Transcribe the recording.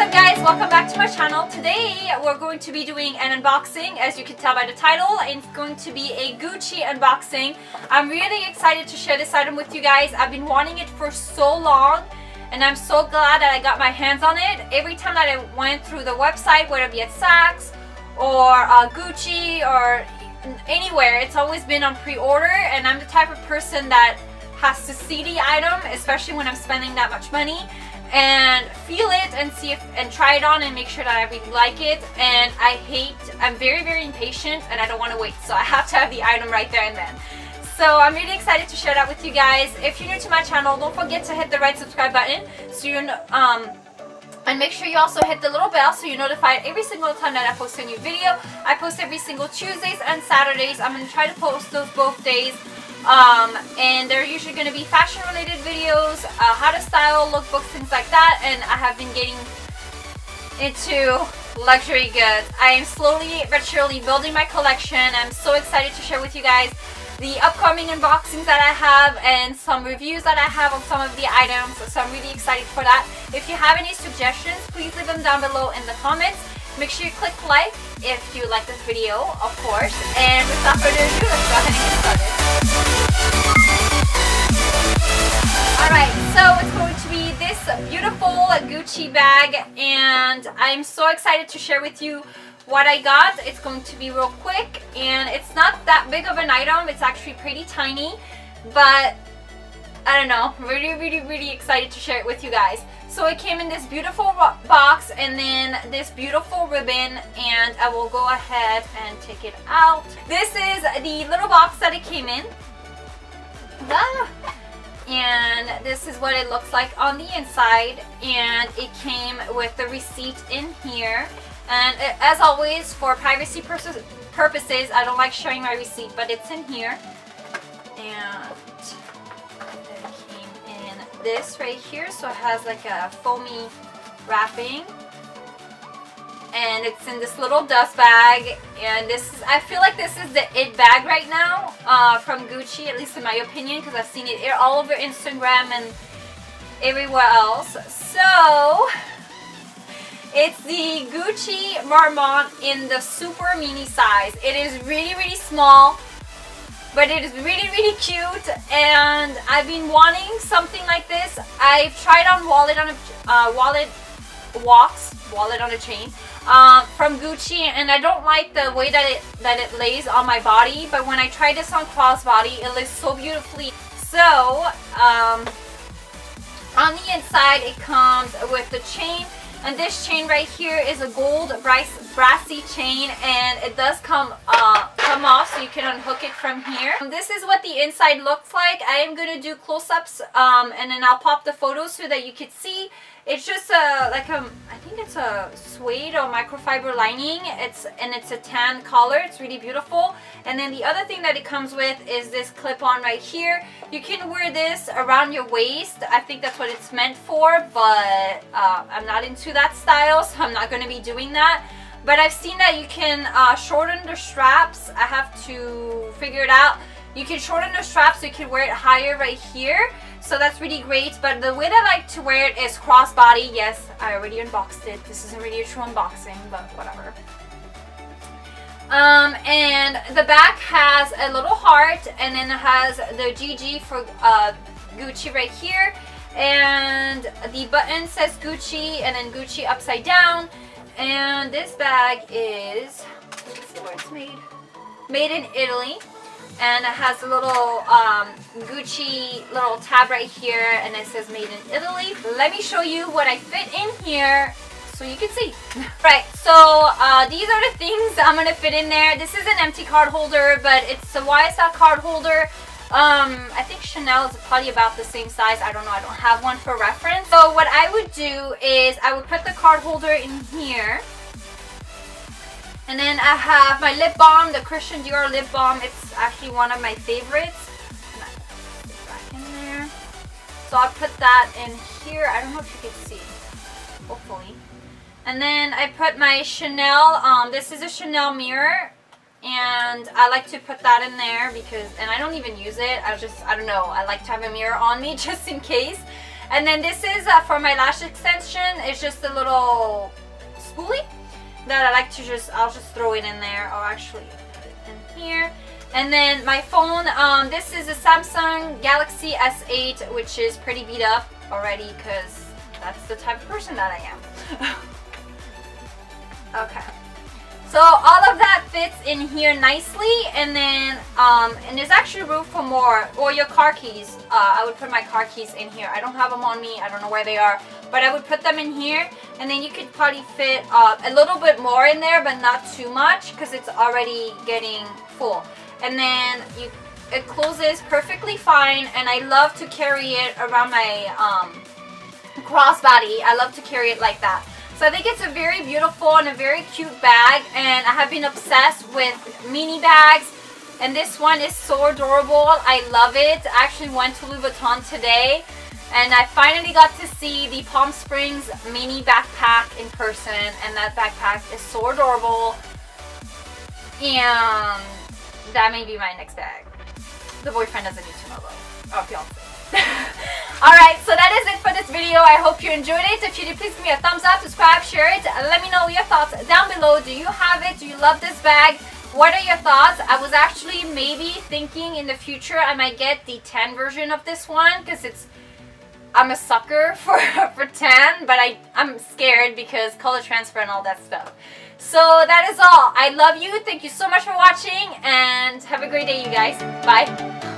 up guys, welcome back to my channel. Today we're going to be doing an unboxing, as you can tell by the title. It's going to be a Gucci unboxing. I'm really excited to share this item with you guys. I've been wanting it for so long and I'm so glad that I got my hands on it. Every time that I went through the website, whether it be at Saks or Gucci or anywhere, it's always been on pre-order, and I'm the type of person that has to see the item, especially when I'm spending that much money, and feel it and see if and try it on and make sure that I really like it. And I'm very impatient and I don't want to wait, so I have to have the item right there and then. So I'm really excited to share that with you guys. If you're new to my channel, don't forget to hit the red subscribe button so you and make sure you also hit the little bell so you're notified every single time that I post a new video. I post every single Tuesdays and Saturdays. I'm going to try to post those both days. And they're usually going to be fashion related videos, how to style, lookbooks, things like that. And I have been getting into luxury goods. I am slowly but surely building my collection. I'm so excited to share with you guys the upcoming unboxings that I have and some reviews that I have on some of the items. So I'm really excited for that. If you have any suggestions, please leave them down below in the comments. Make sure you click like if you like this video, of course. And without further ado, let's go ahead and get started. Alright, so it's going to be this beautiful Gucci bag, and I'm so excited to share with you what I got. It's going to be real quick, and it's not that big of an item. It's actually pretty tiny, but I don't know, really excited to share it with you guys. So it came in this beautiful box and then this beautiful ribbon, and I will go ahead and take it out. This is the little box that it came in. And this is what it looks like on the inside, and it came with the receipt in here. And as always, for privacy purposes, I don't like sharing my receipt, but it's in here. And it came in this right here, so it has like a foamy wrapping. And it's in this little dust bag, and this is, I feel like this is the it bag right now from Gucci, at least in my opinion, because I've seen it all over Instagram and everywhere else. So it's the Gucci Marmont in the Super Mini size. It is really small, but it is really cute, and I've been wanting something like this. I've tried on wallet on a chain from Gucci, and I don't like the way that it lays on my body, but when I tried this on crossbody, it lays so beautifully. So on the inside, it comes with the chain. And this chain right here is a gold brassy chain, and it does come off, so you can unhook it from here. This is what the inside looks like. I am going to do close-ups and then I'll pop the photos so that you can see. It's just I think it's a suede or microfiber lining. It's a tan color. It's really beautiful. And then the other thing that it comes with is this clip-on right here. You can wear this around your waist. I think that's what it's meant for, but I'm not into that style, so I'm not going to be doing that. But I've seen that you can shorten the straps. I have to figure it out. You can shorten the straps so you can wear it higher right here. So that's really great, but the way that I like to wear it is crossbody. Yes, I already unboxed it. This isn't really a true unboxing, but whatever. And the back has a little heart, and then it has the GG for Gucci right here. And the button says Gucci, and then Gucci upside down. And this bag is, let's see where it's made. Made in Italy. And it has a little Gucci little tab right here, and it says made in Italy. Let me show you what I fit in here so you can see. Right, so these are the things I'm going to fit in there. This is an empty card holder, but it's a YSL card holder. I think Chanel is probably about the same size. I don't know, I don't have one for reference. So what I would do is I would put the card holder in here. And then I have my lip balm, the Christian Dior lip balm. It's actually one of my favorites. Back in there. So I'll put that in here. I don't know if you can see. Hopefully. And then I put my Chanel. This is a Chanel mirror. And I like to put that in there because, and I don't even use it. I don't know. I like to have a mirror on me just in case. And then this is for my lash extension. It's just a little spoolie that I like to I'll just throw it in there. I'll actually put it in here. And then my phone, this is a Samsung Galaxy S8, which is pretty beat up already because that's the type of person that I am. Okay. So all of that fits in here nicely, and then and there's actually room for more. Or your car keys. I would put my car keys in here. I don't have them on me. I don't know where they are, but I would put them in here, and then you could probably fit a little bit more in there, but not too much because it's already getting full. And then it closes perfectly fine, and I love to carry it around my crossbody. I love to carry it like that. So I think it's a very beautiful and a very cute bag, and I have been obsessed with mini bags, and this one is so adorable. I love it. I actually went to Louis Vuitton today, and I finally got to see the Palm Springs mini backpack in person, and that backpack is so adorable, and that may be my next bag. The boyfriend doesn't need to know though. Oh, fiance. Alright, so that is it for this video. I hope you enjoyed it. If you did, please give me a thumbs up, subscribe, share it. Let me know your thoughts down below. Do you have it? Do you love this bag? What are your thoughts? I was actually maybe thinking in the future I might get the tan version of this one because I'm a sucker for tan, but I'm scared because color transfer and all that stuff. So that is all. I love you. Thank you so much for watching, and have a great day, you guys. Bye.